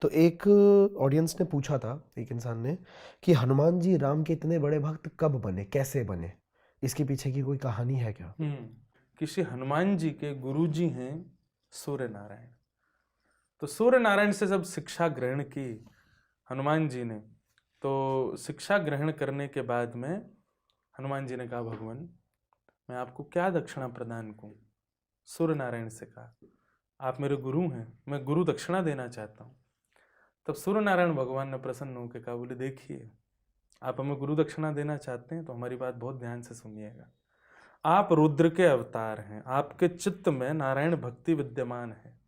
तो एक ऑडियंस ने पूछा था, एक इंसान ने, कि हनुमान जी राम के इतने बड़े भक्त कब बने, कैसे बने? इसके पीछे की कोई कहानी है क्या? किसी हनुमान जी के गुरुजी हैं सूर्य नारायण। तो सूर्य नारायण से जब शिक्षा ग्रहण की हनुमान जी ने, तो शिक्षा ग्रहण करने के बाद में हनुमान जी ने कहा, भगवान मैं आपको क्या दक्षिणा प्रदान करूं? सूर्य नारायण से कहा, आप मेरे गुरु हैं, मैं गुरु दक्षिणा देना चाहता हूं। तब सूर्य नारायण भगवान ने प्रसन्न होकर कहा, बोले देखिए आप हमें गुरु दक्षिणा देना चाहते हैं तो हमारी बात बहुत ध्यान से सुनिएगा। आप रुद्र के अवतार हैं, आपके चित्त में नारायण भक्ति विद्यमान है,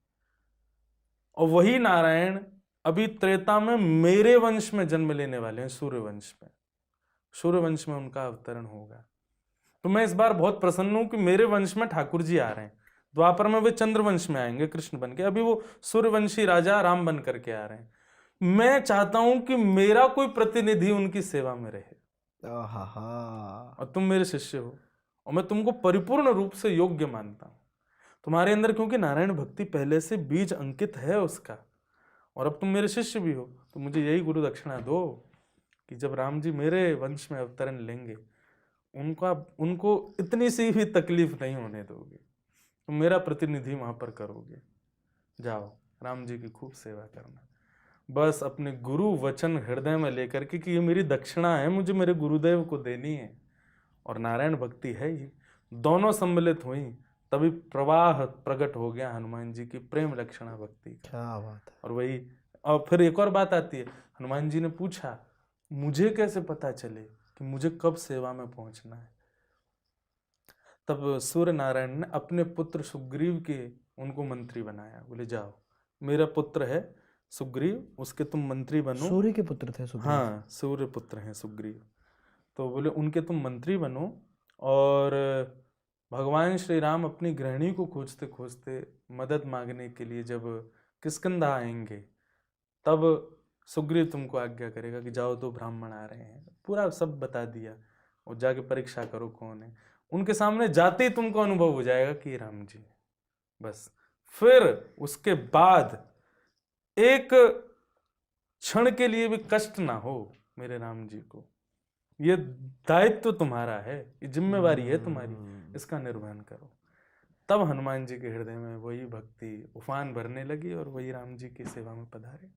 और वही नारायण अभी त्रेता में मेरे वंश में जन्म लेने वाले हैं, सूर्य वंश में। सूर्य वंश में उनका अवतरण होगा। तो मैं इस बार बहुत प्रसन्न हूं कि मेरे वंश में ठाकुर जी आ रहे हैं। द्वापर में वे चंद्रवंश में आएंगे कृष्ण बन के, अभी वो सूर्यवंशी राजा राम बन करके आ रहे हैं। मैं चाहता हूं कि मेरा कोई प्रतिनिधि उनकी सेवा में रहे, आहा। और तुम मेरे शिष्य हो और मैं तुमको परिपूर्ण रूप से योग्य मानता हूं तुम्हारे अंदर, क्योंकि नारायण भक्ति पहले से बीज अंकित है उसका, और अब तुम मेरे शिष्य भी हो, तो मुझे यही गुरु दक्षिणा दो कि जब राम जी मेरे वंश में अवतरण लेंगे उनको इतनी सी भी तकलीफ नहीं होने दोगे, तुम मेरा प्रतिनिधि वहां पर करोगे। जाओ राम जी की खूब सेवा करना, बस अपने गुरु वचन हृदय में लेकर के कि ये मेरी दक्षिणा है, मुझे मेरे गुरुदेव को देनी है, और नारायण भक्ति है ही। दोनों सम्मिलित हुई, तभी प्रवाह प्रकट हो गया हनुमान जी की प्रेम लक्षणा भक्ति का। क्या बात है। और वही, और फिर एक और बात आती है, हनुमान जी ने पूछा मुझे कैसे पता चले कि मुझे कब सेवा में पहुंचना है? तब सूर्य नारायण ने अपने पुत्र सुग्रीव के उनको मंत्री बनाया। बोले जाओ मेरा पुत्र है सुग्रीव, उसके तुम मंत्री बनो। सूर्य के पुत्र थे सुग्रीव? हाँ सूर्य पुत्र हैं सुग्रीव। तो बोले उनके तुम मंत्री बनो, और भगवान श्री राम अपनी गृहिणी को खोजते खोजते मदद मांगने के लिए जब किष्किंधा आएंगे, तब सुग्रीव तुमको आज्ञा करेगा कि जाओ दो ब्राह्मण आ रहे हैं, पूरा सब बता दिया, और जाके परीक्षा करो कौन है। उनके सामने जाते ही तुमको अनुभव हो जाएगा कि राम जी। बस फिर उसके बाद एक क्षण के लिए भी कष्ट ना हो मेरे राम जी को, ये दायित्व तुम्हारा है, ये जिम्मेवारी है तुम्हारी, इसका निर्वहन करो। तब हनुमान जी के हृदय में वही भक्ति उफान भरने लगी, और वही राम जी की सेवा में पधारे।